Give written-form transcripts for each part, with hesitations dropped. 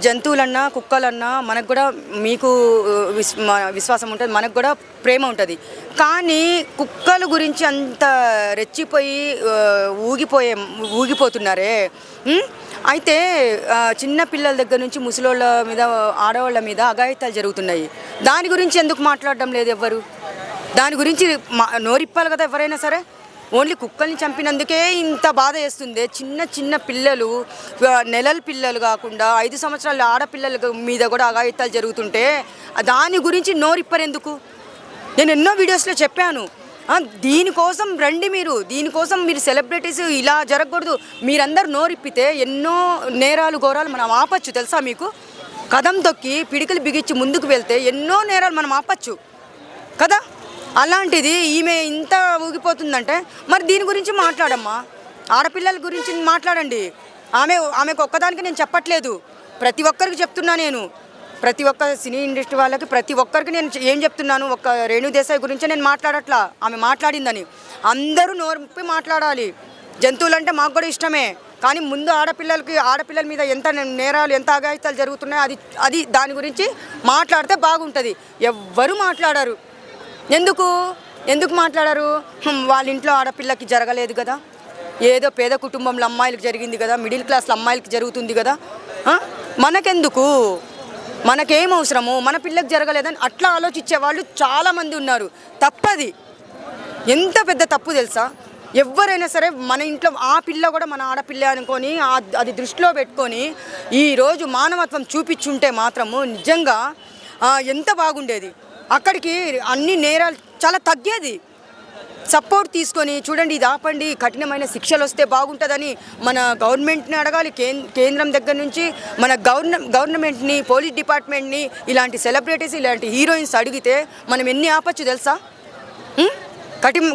జంతువులన్నా కుక్కలన్నా మనకు కూడా మీకు విశ్వాసం ఉంటుంది, మనకు కూడా ప్రేమ ఉంటుంది. కానీ కుక్కల గురించి అంత రెచ్చిపోయి ఊగిపోతున్నారే. అయితే చిన్న పిల్లల దగ్గర నుంచి ముసలోళ్ళ మీద, ఆడవాళ్ళ మీద అఘాయిత్యాలు జరుగుతున్నాయి. దాని గురించి ఎందుకు మాట్లాడడం లేదు ఎవ్వరు? దాని గురించి నోరిప్పాలి కదా ఎవరైనా సరే. ఓన్లీ కుక్కల్ని చంపినందుకే ఇంత బాధ వేస్తుంది. చిన్న చిన్న పిల్లలు, నెలల పిల్లలు కాకుండా 5 సంవత్సరాల ఆడపిల్లల మీద కూడా అఘాయిత్యాలు జరుగుతుంటే దాని గురించి నోరిప్పరెందుకు? నేను ఎన్నో వీడియోస్లో చెప్పాను. దీనికోసం రండి మీరు, దీనికోసం మీరు సెలబ్రిటీస్ ఇలా జరగకూడదు. మీరందరూ నోరిప్పితే ఎన్నో నేరాలు ఘోరాలు మనం ఆపచ్చు. తెలుసా మీకు? కదం తొక్కి పిడికలు బిగించి ముందుకు వెళ్తే ఎన్నో నేరాలు మనం ఆపచ్చు కదా. అలాంటిది ఈమె ఇంత ఊగిపోతుందంటే మరి దీని గురించి మాట్లాడమ్మా. ఆడపిల్లల గురించి మాట్లాడండి. ఆమెకు ఒక్కదానికి నేను చెప్పట్లేదు, ప్రతి ఒక్కరికి చెప్తున్నా. నేను ప్రతి ఒక్క సినీ ఇండస్ట్రీ వాళ్ళకి, ప్రతి ఒక్కరికి నేను ఏం చెప్తున్నాను, ఒక్క రేణు దేశాయ్ గురించే నేను మాట్లాడట్లా. ఆమె మాట్లాడిందని అందరూ నోర్పి మాట్లాడాలి. జంతువులంటే మాకు కూడా ఇష్టమే, కానీ ముందు ఆడపిల్లల మీద ఎంత నేరాలు, ఎంత అఘాయిత్యాలు జరుగుతున్నాయో అది దాని గురించి మాట్లాడితే బాగుంటుంది. ఎవ్వరూ మాట్లాడారు. ఎందుకు మాట్లాడారు? వాళ్ళ ఇంట్లో ఆడపిల్లకి జరగలేదు కదా, ఏదో పేద కుటుంబంలో అమ్మాయిలకు జరిగింది కదా, మిడిల్ క్లాస్లో అమ్మాయిలకి జరుగుతుంది కదా. మనకెందుకు? మనకేం అవసరము? మన పిల్లకి జరగలేదని అట్లా ఆలోచించే వాళ్ళు చాలామంది ఉన్నారు. తప్పది. ఎంత పెద్ద తప్పు తెలుసా? ఎవరైనా సరే మన ఇంట్లో ఆ పిల్ల కూడా మన ఆడపిల్ల అనుకొని అది దృష్టిలో పెట్టుకొని ఈరోజు మానవత్వం చూపించుంటే మాత్రము నిజంగా ఎంత బాగుండేది. అక్కడికి అన్ని నేరాలు చాలా తగ్గేది. సపోర్ట్ తీసుకొని చూడండి, ఇది ఆపండి, కఠినమైన శిక్షలు వస్తే బాగుంటుందని మన గవర్నమెంట్ని అడగాలి. కేంద్రం దగ్గర నుంచి మన గవర్నమెంట్ని, పోలీస్ డిపార్ట్మెంట్ని, ఇలాంటి సెలబ్రిటీస్, ఇలాంటి హీరోయిన్స్ అడిగితే మనం ఎన్ని ఆపచ్చు తెలుసా?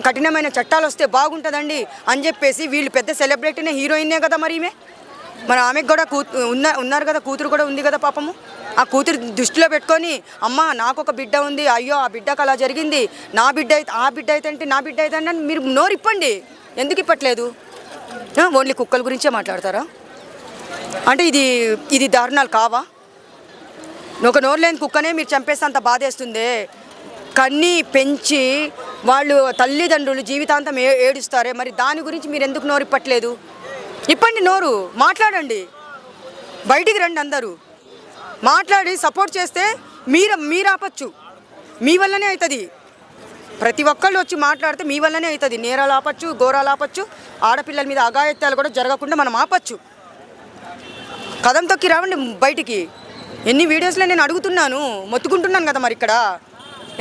కఠినమైన చట్టాలు వస్తే బాగుంటుందండి అని చెప్పేసి వీళ్ళు పెద్ద సెలబ్రిటీనే, హీరోయిన్నే కదా మరి ఈమె. మరి ఆమెకు కూడా ఉన్నారు కదా, కూతురు కూడా ఉంది కదా పాపము. ఆ కూతురు దృష్టిలో పెట్టుకొని అమ్మ నాకు ఒక బిడ్డ ఉంది, అయ్యో ఆ బిడ్డకు అలా జరిగింది, నా బిడ్డ అయితే ఆ బిడ్డ అయితే అంటే నా బిడ్డ అయితే అంటే మీరు నోరిప్పండి. ఎందుకు ఇప్పట్లేదు? ఓన్లీ కుక్కల గురించే మాట్లాడతారా? అంటే ఇది దారుణాలు కావా? ఒక నోరు లేని కుక్కనే మీరు చంపేస్తే అంత బాధేస్తుందే. కన్నీ పెంచి వాళ్ళు తల్లిదండ్రులు జీవితాంతం ఏడుస్తారే, మరి దాని గురించి మీరు ఎందుకు నోరిప్పట్లేదు? ఇప్పండి నోరు, మాట్లాడండి, బయటికి రండి, అందరూ మాట్లాడి సపోర్ట్ చేస్తే మీరు ఆపచ్చు. మీ వల్లనే అవుతుంది. ప్రతి ఒక్కళ్ళు వచ్చి మాట్లాడితే మీ వల్లనే అవుతుంది. నేరాలు ఆపచ్చు, ఘోరాలు ఆపచ్చు, ఆడపిల్లల మీద అఘాయిత్యాలు కూడా జరగకుండా మనం ఆపచ్చు. కదం తొక్కి రావండి బయటికి. ఎన్ని వీడియోస్లో నేను అడుగుతున్నాను, మొత్తుకుంటున్నాను కదా. మరి ఇక్కడ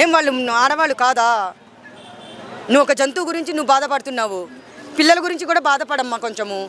ఏం వాళ్ళు ఆడవాళ్ళు కాదా? నువ్వు ఒక జంతువు గురించి నువ్వు బాధపడుతున్నావు, పిల్లల గురించి కూడా బాధపడమ్మా కొంచెము.